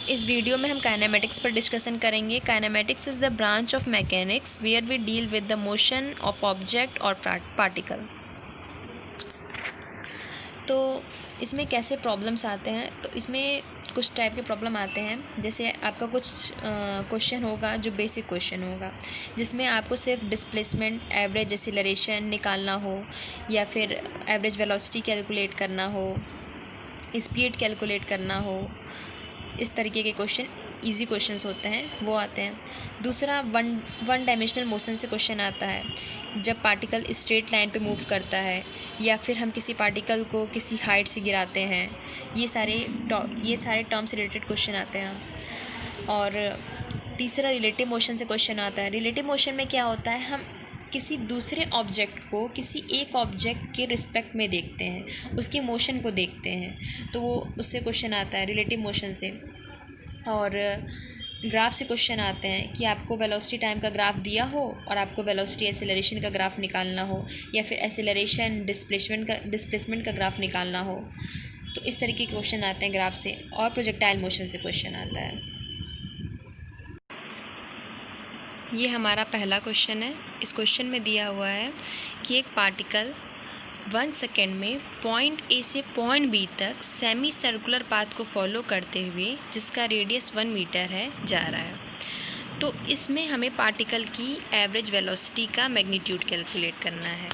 इस वीडियो में हम काइनेमेटिक्स पर डिस्कशन करेंगे। Kinematics is the branch of mechanics where we deal with the motion of object और पार्टिकल। तो इसमें कैसे प्रॉब्लम्स आते हैं, तो इसमें कुछ टाइप के प्रॉब्लम आते हैं। जैसे आपका कुछ क्वेश्चन होगा जो बेसिक क्वेश्चन होगा, जिसमें आपको सिर्फ डिस्प्लेसमेंट, एवरेज एक्सीलरेशन निकालना हो, या फिर एवरेज वेलोसिटी कैलकुलेट करना हो, स्पीड कैलकुलेट करना हो। इस तरीके के क्वेश्चन, इजी क्वेश्चंस होते हैं, वो आते हैं। दूसरा वन डायमेंशनल मोशन से क्वेश्चन आता है, जब पार्टिकल स्ट्रेट लाइन पे मूव करता है, या फिर हम किसी पार्टिकल को किसी हाइट से गिराते हैं। ये सारे टर्म से रिलेटेड क्वेश्चन आते हैं। और तीसरा रिलेटिव मोशन से क्वेश्चन आता है। रिलेटिव मोशन में क्या होता है, हम किसी दूसरे ऑब्जेक्ट को किसी एक ऑब्जेक्ट के रिस्पेक्ट में देखते हैं, उसके मोशन को देखते हैं, तो वो उससे क्वेश्चन आता है रिलेटिव मोशन से। और ग्राफ से क्वेश्चन आते हैं कि आपको वेलोसिटी टाइम का ग्राफ दिया हो और आपको वेलोसिटी एक्सेलरेशन का ग्राफ निकालना हो, या फिर एक्सेलरेशन डिस्प्लेसमेंट का ग्राफ निकालना हो। तो इस तरीके के क्वेश्चन आते हैं ग्राफ से। और प्रोजेक्टाइल मोशन से क्वेश्चन आता है। ये हमारा पहला क्वेश्चन है। इस क्वेश्चन में दिया हुआ है कि एक पार्टिकल 1 सेकेंड में पॉइंट ए से पॉइंट बी तक सेमी सर्कुलर पाथ को फॉलो करते हुए, जिसका रेडियस 1 मीटर है, जा रहा है। तो इसमें हमें पार्टिकल की एवरेज वेलोसिटी का मैग्नीट्यूड कैलकुलेट करना है।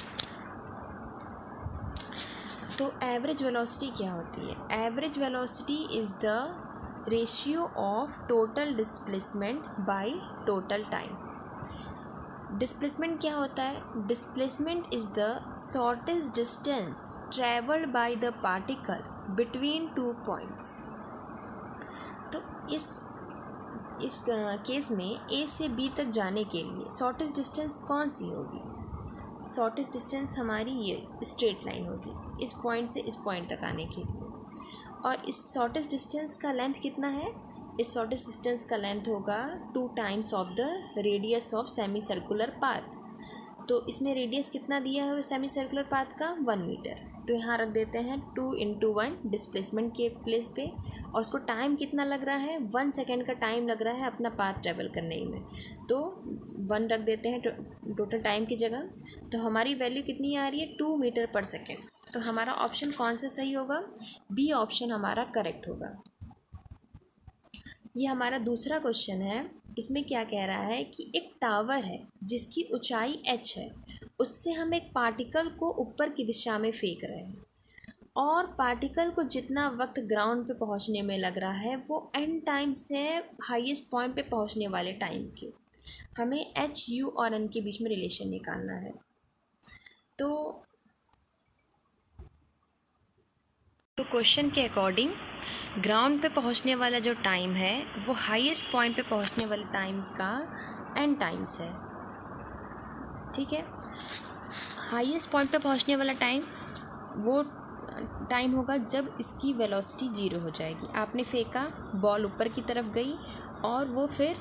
तो एवरेज वेलोसिटी क्या होती है? Average velocity is the ratio of total displacement by total time. Displacement क्या होता है? Displacement is the shortest distance travelled by the particle between 2 points. तो इस केस में ए से बी तक जाने के लिए शॉर्टेस्ट डिस्टेंस कौन सी होगी? शॉर्टेस्ट डिस्टेंस हमारी ये स्ट्रेट लाइन होगी, इस पॉइंट से इस पॉइंट तक आने के लिए। और इस शॉर्टेस्ट डिस्टेंस का लेंथ कितना है? इस शॉर्टेस्ट डिस्टेंस का लेंथ होगा 2 times of the radius of semi circular path. तो इसमें रेडियस कितना दिया है सेमी सर्कुलर पाथ का? 1 मीटर। तो यहाँ रख देते हैं 2 × 1 डिस्प्लेसमेंट के प्लेस पे। और उसको टाइम कितना लग रहा है? 1 सेकेंड का टाइम लग रहा है अपना पाथ ट्रेवल करने में। तो 1 रख देते हैं टोटल टाइम की जगह। तो हमारी वैल्यू कितनी आ रही है? 2 मीटर पर सेकेंड। तो हमारा ऑप्शन कौन सा सही होगा? बी ऑप्शन हमारा करेक्ट होगा। ये हमारा दूसरा क्वेश्चन है। इसमें क्या कह रहा है कि एक टावर है जिसकी ऊंचाई h है, उससे हम एक पार्टिकल को ऊपर की दिशा में फेंक रहे हैं, और पार्टिकल को जितना वक्त ग्राउंड पे पहुंचने में लग रहा है वो n टाइम से हाईएस्ट पॉइंट पे पहुंचने वाले टाइम के। हमें h, u और n के बीच में रिलेशन निकालना है। तो क्वेश्चन के अकॉर्डिंग ग्राउंड पे पहुंचने वाला जो टाइम है वो हाईएस्ट पॉइंट पे पहुंचने वाले टाइम का n टाइम्स है। ठीक है, हाईएस्ट पॉइंट पे पहुंचने वाला टाइम वो टाइम होगा जब इसकी वेलोसिटी 0 हो जाएगी। आपने फेंका, बॉल ऊपर की तरफ गई और वो फिर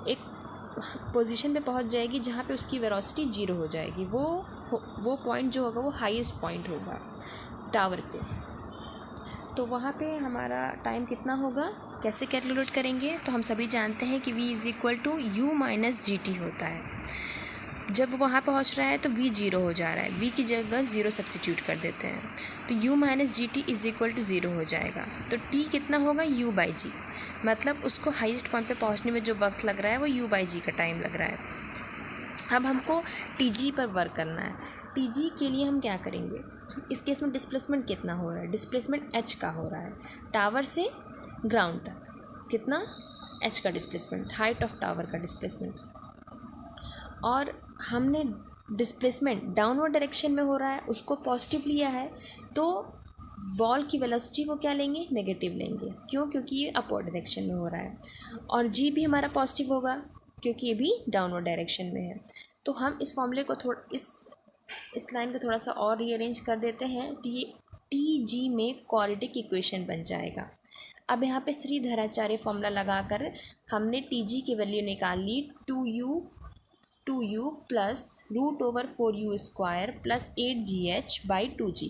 एक पोजीशन पे पहुंच जाएगी जहाँ पे उसकी वेलोसिटी 0 हो जाएगी। वो पॉइंट जो होगा वो हाईएस्ट पॉइंट होगा टावर से। तो वहाँ पे हमारा टाइम कितना होगा, कैसे कैलकुलेट करेंगे? तो हम सभी जानते हैं कि v = u - gt होता है। जब वहाँ पहुँच रहा है तो v 0 हो जा रहा है, v की जगह 0 सब्सिट्यूट कर देते हैं, तो u - gt = 0 हो जाएगा। तो t कितना होगा? u/g। मतलब उसको हाईएस्ट पॉइंट पे पहुँचने में जो वक्त लग रहा है वो u/g का टाइम लग रहा है। अब हमको tg पर वर्क करना है। tg के लिए हम क्या करेंगे? इस केस में डिस्प्लेसमेंट कितना हो रहा है? डिस्प्लेसमेंट h का हो रहा है, टावर से ग्राउंड तक कितना? h का डिस्प्लेसमेंट, हाइट ऑफ टावर का डिस्प्लेसमेंट। और हमने डिस्प्लेसमेंट डाउनवर्ड डायरेक्शन में हो रहा है, उसको पॉजिटिव लिया है, तो बॉल की वेलोसिटी को क्या लेंगे? नेगेटिव लेंगे। क्यों? क्योंकि ये अपवर्ड डायरेक्शन में हो रहा है। और जी भी हमारा पॉजिटिव होगा क्योंकि ये भी डाउनवर्ड डायरेक्शन में है। तो हम इस फॉर्मूले को इस लाइन को थोड़ा सा और रीअरेंज कर देते हैं, तो ये टी जी में क्वाड्रेटिक इक्वेशन बन जाएगा। अब यहाँ पे श्रीधराचार्य फॉर्मूला लगाकर हमने टी जी की वैल्यू निकाल ली 2u plus √/4u² plus 8gh/2g।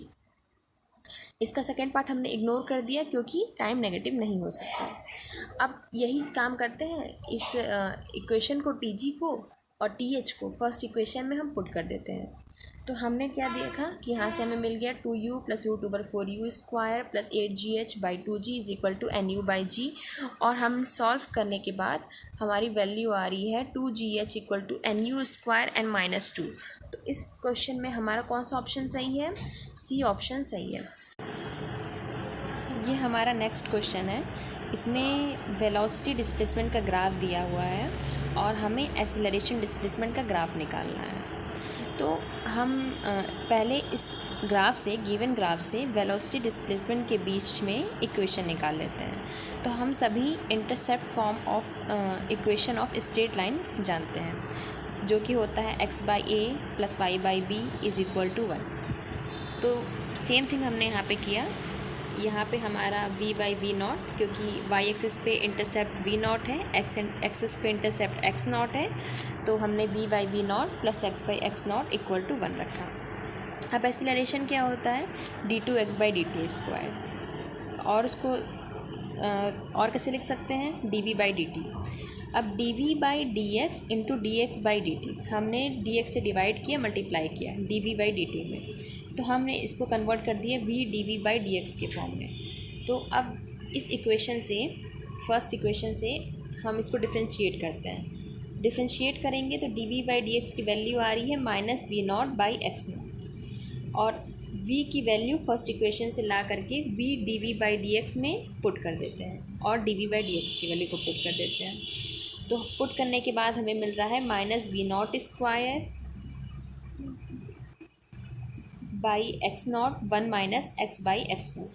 इसका सेकेंड पार्ट हमने इग्नोर कर दिया क्योंकि टाइम नेगेटिव नहीं हो सकता। अब यही काम करते हैं, इस इक्वेशन को टी को और टी को फर्स्ट इक्वेशन में हम पुट कर देते हैं। तो हमने क्या देखा कि यहाँ से हमें मिल गया 2u + √4u² + 8gh/2g is equal to NU/g। और हम सॉल्व करने के बाद हमारी वैल्यू आ रही है 2gh = NU² and -2। तो इस क्वेश्चन में हमारा कौन सा ऑप्शन सही है? सी ऑप्शन सही है। ये हमारा नेक्स्ट क्वेश्चन है। इसमें वेलोसिटी डिस्प्लेसमेंट का ग्राफ दिया हुआ है और हमें एक्सेलरेशन डिस्प्लेसमेंट का ग्राफ निकालना है। तो हम पहले इस ग्राफ से, गिवन ग्राफ से वेलोसिटी डिस्प्लेसमेंट के बीच में इक्वेशन निकाल लेते हैं। तो हम सभी intercept form of equation of straight line जानते हैं, जो कि होता है x/a + y/b is equal to 1। तो सेम थिंग हमने यहाँ पे किया। यहाँ पे हमारा v/v0, क्योंकि y एक्सिस पे इंटरसेप्ट v0 है, x एक्सिस पे इंटरसेप्ट x0 है, तो हमने v/v0 + x/x0 = 1 रखा। अब एक्सीलरेशन क्या होता है? d2x/dt²। और उसको और कैसे लिख सकते हैं? dv/dt। अब dv/dx × dx/dt, हमने dx से डिवाइड किया, मल्टीप्लाई किया dv/dt में, तो हमने इसको कन्वर्ट कर दिया v dv/dx के फॉर्म में। तो अब इस इक्वेशन से, फर्स्ट इक्वेशन से हम इसको डिफ्रेंशिएट करते हैं। डिफ्रेंशिएट करेंगे तो dv/dx की वैल्यू आ रही है -v0/x0, और v की वैल्यू फर्स्ट इक्वेशन से ला करके v dv/dx में पुट कर देते हैं और dv/dx की वैल्यू को पुट कर देते हैं। तो पुट करने के बाद हमें मिल रहा है -v0² x0 1 - x/x0।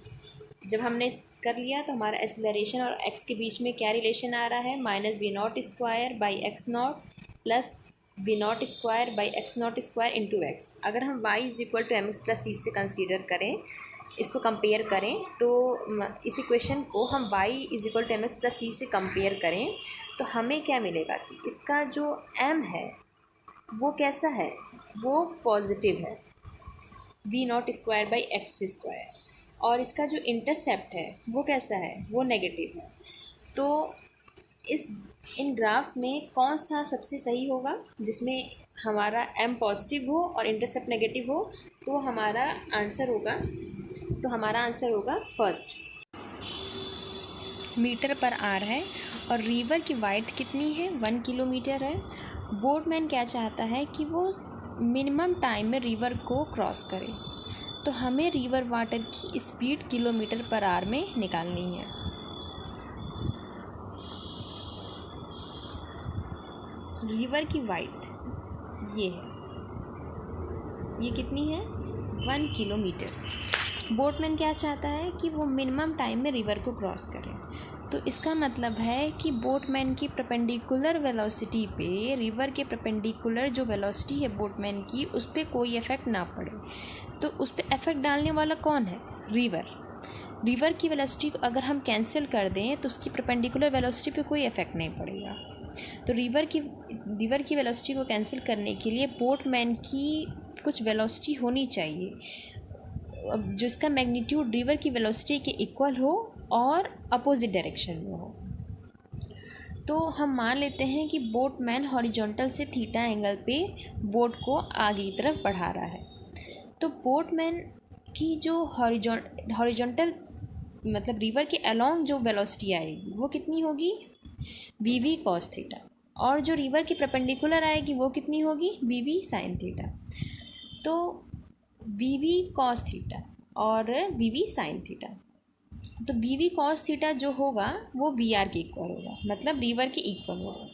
जब हमने कर लिया तो हमारा एक्सेलरेशन और x के बीच में क्या रिलेशन आ रहा है? -v0² x0 + v0² x0² × x। अगर हम y = mx + c से कंसीडर करें, इसको कंपेयर करें, तो इस इक्वेशन को हम y = mx + c से कंपेयर करें तो हमें क्या मिलेगा कि इसका जो m है वो कैसा है? वो पॉजिटिव है, v0² x²। और इसका जो इंटरसेप्ट है वो कैसा है? वो नेगेटिव है। तो इन ग्राफ्स में कौन सा सबसे सही होगा? जिसमें हमारा m पॉजिटिव हो और इंटरसेप्ट नेगेटिव हो, तो हमारा आंसर होगा फर्स्ट। मीटर पर आर है और रिवर की वाइड्थ कितनी है? 1 किलोमीटर है। बोटमैन क्या चाहता है कि वो मिनिमम टाइम में रिवर को क्रॉस करे। तो हमें रिवर वाटर की स्पीड km/h में निकालनी है। रिवर की वाइड्थ ये है, ये कितनी है? 1 किलोमीटर। बोटमैन क्या चाहता है कि वो मिनिमम टाइम में रिवर को क्रॉस करे। तो इसका मतलब है कि बोटमैन की परपेंडिकुलर वेलोसिटी पे रिवर के परपेंडिकुलर जो वेलोसिटी है बोटमैन की, उस पर कोई इफ़ेक्ट ना पड़े। तो उस पर इफ़ेक्ट डालने वाला कौन है? रिवर की वेलोसिटी को अगर हम कैंसिल कर दें तो उसकी परपेंडिकुलर वेलोसिटी पे कोई इफ़ेक्ट नहीं पड़ेगा। तो रिवर की वेलोसिटी को कैंसिल करने के लिए बोटमैन की कुछ वेलोसिटी होनी चाहिए जिसका मैग्नीट्यूड रिवर की वेलोसिटी के इक्वल हो और अपोजिट डायरेक्शन में हो। तो हम मान लेते हैं कि बोटमैन हॉरिजॉन्टल से थीटा एंगल पे बोट को आगे की तरफ बढ़ा रहा है। तो बोटमैन की जो हॉरिजॉन्टल मतलब रिवर के अलोंग जो वेलोसिटी आएगी वो कितनी होगी? v cos theta. और जो रिवर के परपेंडिकुलर आएगी वो कितनी होगी? v sin theta. तो v cos थीटा और v sin थीटा, तो v cos थीटा जो होगा वो vr के इक्वल होगा, मतलब रिवर के इक्वल होगा।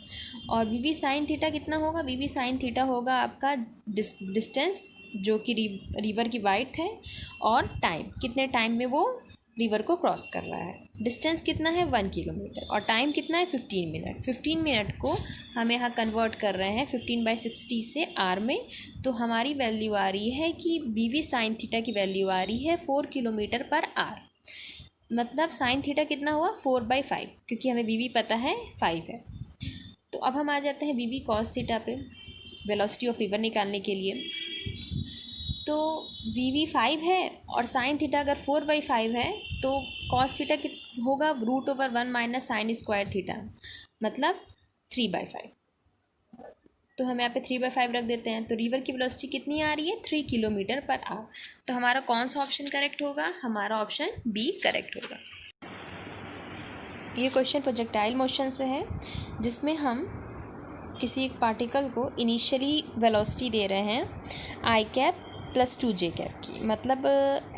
और v sin थीटा कितना होगा? v sin थीटा होगा आपका डिस्टेंस जो कि रिवर की वाइड्थ है, और टाइम, कितने टाइम में वो रिवर को क्रॉस कर रहा है। डिस्टेंस कितना है? 1 किलोमीटर, और टाइम कितना है? 15 मिनट। 15 मिनट को हम यहाँ कन्वर्ट कर रहे हैं 15/60 से आर में। तो हमारी वैल्यू आ रही है कि v sin थीटा की वैल्यू आ रही है 4 km/h। मतलब साइन थीटा कितना हुआ? 4/5, क्योंकि हमें v पता है 5 है। तो अब हम आ जाते हैं v cos थीटा पे वेलोसिटी ऑफ रिवर निकालने के लिए। तो तो वी 5 है और साइन थीटा अगर 4/5 है तो कॉस थीटा होगा √1 माइनस साइन स्क्वायर थीटा, मतलब 3/5। तो हम यहाँ पे 3/5 रख देते हैं। तो रिवर की वेलोसिटी कितनी आ रही है, 3 किलोमीटर पर आवर। तो हमारा कौन सा ऑप्शन करेक्ट होगा, हमारा ऑप्शन बी करेक्ट होगा। ये क्वेश्चन प्रोजेक्टाइल मोशन से है, जिसमें हम किसी एक पार्टिकल को इनिशियली वेलोसिटी दे रहे हैं आई कैप प्लस 2j कैप की, मतलब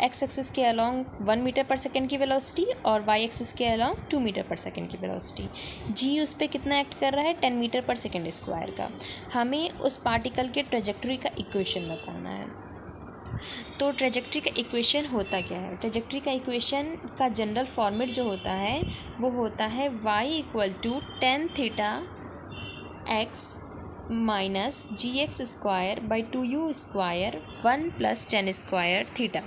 एक्स एक्सिस के अलॉन्ग 1 मीटर पर सेकेंड की वेलोसिटी और वाई एक्सिस के अलॉन्ग 2 मीटर पर सेकेंड की वेलोसिटी। जी उस पर कितना एक्ट कर रहा है, 10 मीटर पर सेकेंड स्क्वायर का। हमें उस पार्टिकल के ट्रेजेक्टरी का इक्वेशन बताना है। तो ट्रेजेक्टरी का इक्वेशन होता क्या है, ट्रेजेक्टरी का इक्वेशन का जनरल फॉर्मेट जो होता है वो होता है y = tan theta x minus gx² 2u² 1 + tan square theta.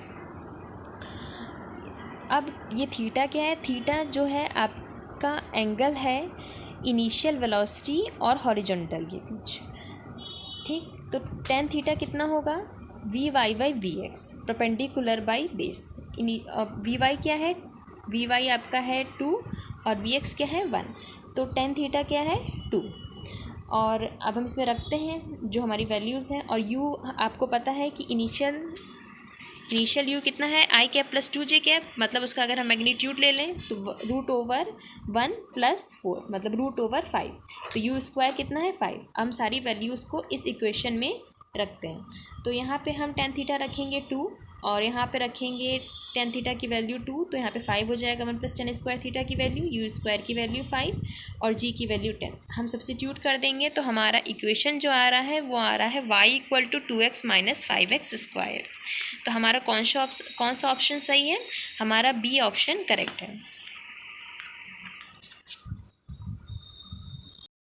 अब ये थीटा क्या है, थीटा जो है आपका एंगल है इनिशियल वेलोसिटी और हॉरिजॉन्टल के बीच, ठीक। तो tan थीटा कितना होगा, vy/vx perpendicular by base. vy क्या है, vy आपका है 2 और vx क्या है 1, तो tan थीटा क्या है 2। और अब हम इसमें रखते हैं जो हमारी वैल्यूज़ हैं, और u आपको पता है कि इनिशियल u कितना है, आई कैप प्लस 2j कैप, मतलब उसका अगर हम मैग्नीट्यूड ले लें तो √1 + 4 मतलब √5। तो u² कितना है 5। हम सारी वैल्यूज़ को इस इक्वेशन में रखते हैं। तो यहाँ पे हम tan थीटा रखेंगे 2 और यहाँ पे रखेंगे tan थीटा की वैल्यू 2, तो यहाँ पे 5 हो जाएगा। 1 + tan स्क्वायर थीटा की वैल्यू, u² की वैल्यू 5 और g की वैल्यू 10। हम सब्स्टिट्यूट कर देंगे तो हमारा इक्वेशन जो आ रहा है वो आ रहा है y = 2x - 5x²। तो हमारा कौन सा ऑप्शन सही है, हमारा बी ऑप्शन करेक्ट है।